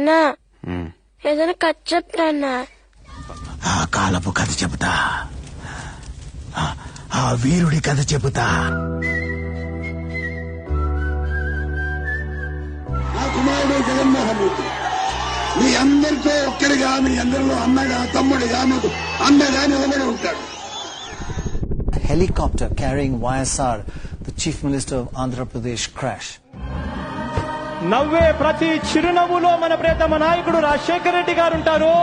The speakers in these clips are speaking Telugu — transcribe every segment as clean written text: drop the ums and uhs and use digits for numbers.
నాన్న ఏదైనా కథ చెప్తాన్నా. ఆ కాలపు కథ చెబుతా, ఆ వీరుడి కథ చెబుతా. నా కుమారుడు జగన్మోహన్ రెడ్డి మీ అందరితో ఒక్కడిగా, మీ అందరిలో అన్నగా తమ్ముడిగా మీకు అన్నగానే ఒకడే ఉంటాడు. Helicopter carrying YSR, the Chief Minister of Andhra Pradesh, crash. నవ్వే ప్రతి చిరునవ్వులో మన ప్రియతమ నాయకుడు రాజశేఖర రెడ్డి గారు ఉంటారు.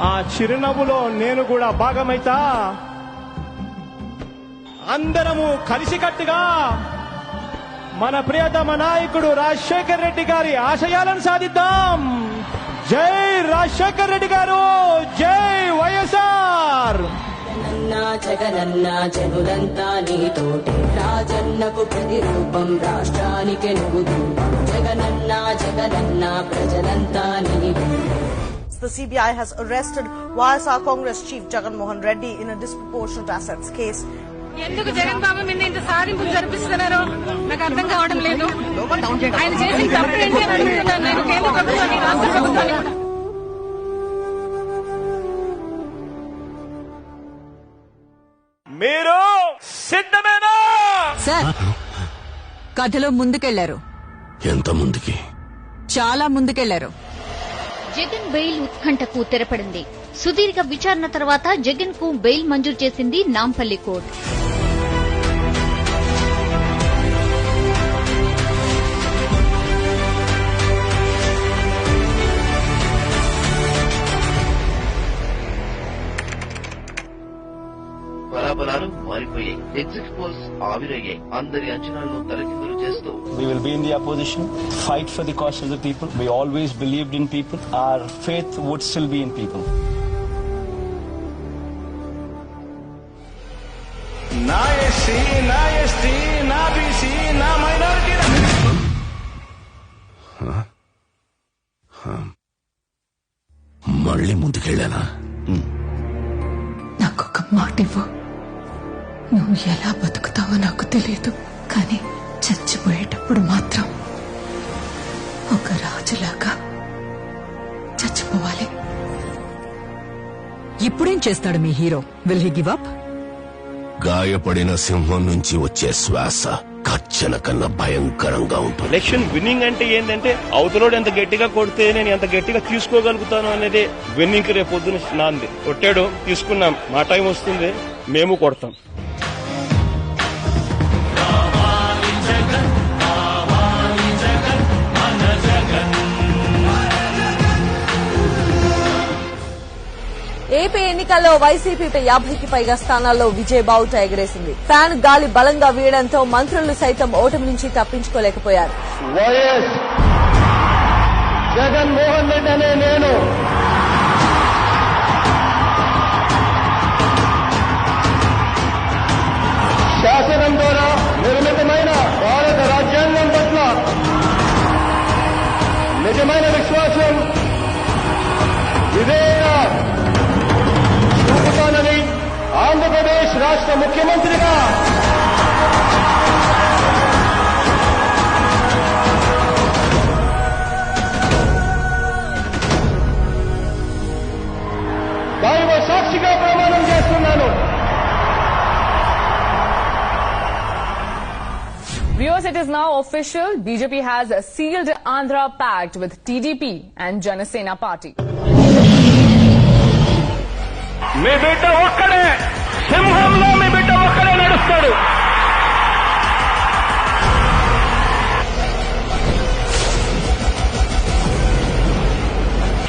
ఆ చిరునవ్వులో నేను కూడా భాగమైతా. అందరము కలిసికట్టుగా మన ప్రియతమ నాయకుడు రాజశేఖర రెడ్డి గారి ఆశయాలను సాధిద్దాం. జై రాజశేఖర రెడ్డి గారు, జై వైఎస్ఆర్. జగనన్న జనులంతా నీతోటి, రాజన్నకు ప్రతిరూపం, రాష్ట్రానికి నువ్వు జగనన్న జగనన్న ప్రజలంతా నీవే. The CBI has arrested YSR Congress Chief Jagan Mohan Reddy in a disproportionate assets case. ఎందుకు జగన్ బాబు మీద ఇంత సాధింపులు జరిపిస్తున్నారో నాకు అర్థం కావడం లేదు. ఆయన చేసిన తప్పు ఏంటి అని అడుగుతున్నాను నేను కేంద్ర ప్రభుత్వాన్ని, రాష్ట్ర ప్రభుత్వాన్ని కూడా. మీరు సిద్ధమేనా? సార్, కథలో ముందుకెళ్లారు. ఎంత ముందుకి? చాలా ముందుకెళ్లారు. జగన్ బెయిల్ ఉత్కంఠకు తెరపడింది. సుదీర్ఘ విచారణ తర్వాత జగన్ కు బెయిల్ మంజూరు చేసింది నాంపల్లి కోర్టు. బలాబలాలు మారిపోయాయి, ఎగ్జిట్ పోల్స్ ఆవిరయ్యాయి. అందరి అంచనాలను తలకిందులు చేస్తూ We will be in the opposition, fight for the cause of the people. We always believed in people. Our faith would still be in people. నా ఎస్సీ, నా ఎస్టీ, నా బీసీ, నా మైనారిటీ. మళ్ళీ ముందుకెళ్ళానా? నాకొక మాట ఇవ్వు. నువ్వు ఎలా బతుకుతావో నాకు తెలియదు, కానీ చచ్చిపోయేటప్పుడు మాత్రం ఒక రాజులాగా చచ్చిపోవాలి. ఇప్పుడేం చేస్తాడు మీ hero? Will he give up? గాయపడిన సింహం నుంచి వచ్చే శ్వాస కచ్చన కన్నా భయంకరంగా ఉంటుంది. ఎలక్షన్ విన్నింగ్ అంటే ఏంటంటే అవతలోడు ఎంత గట్టిగా కొడితే నేను ఎంత గట్టిగా తీసుకోగలుగుతాను అనేది విన్నింగ్. రేపు పొద్దున నాంది కొట్టాడు, తీసుకున్నాం, మా టైం వస్తుంది, మేము కొడతాం. ఏపీ ఎన్నికల్లో వైసీపీపై 50కి పైగా స్థానాల్లో విజయబావుట ఎగరేసింది. ఫ్యాన్ గాలి బలంగా వీయడంతో మంత్రులు సైతం ఓటమి నుంచి తప్పించుకోలేకపోయారు. వైఎస్ జగన్మోహన్ రెడ్డి అనే నేను శాసనం ద్వారా నిర్మితమైన భారత రాజ్యాంగం పట్ల నిజమైన విశ్వాసం, విధేయత చూపుతానని ఆంధ్రప్రదేశ్ రాష్ట్ర ముఖ్యమంత్రిగా దైవ సాక్షిగా ప్రమాణం చేస్తున్నాను. Viewers, it is now official. BJP has sealed Andhra pact with TDP and Janasena party. మీ బిడ్డ ఒక్కడే, సింహంలో మీ బిడ్డ ఒక్కడే నడుస్తాడు.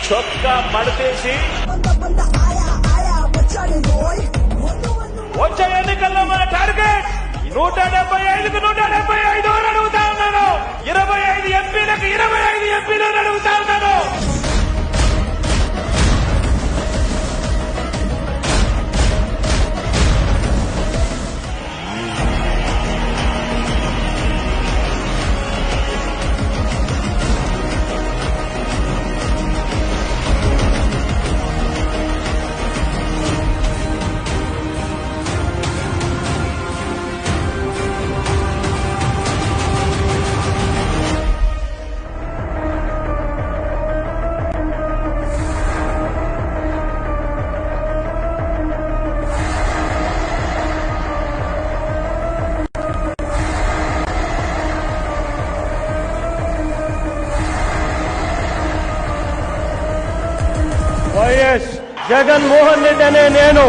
చొక్కా మడతేసి వచ్చే ఎన్నికల్లో మన టార్గెట్ 175కు 175 అడుగుతా ఉన్నాను. 25 ఎంపీలకు 25 ఎంపీలు అడుగుతా ఉన్నాను. ఎస్ జగన్మోహన్ రెడ్డి అనే నేను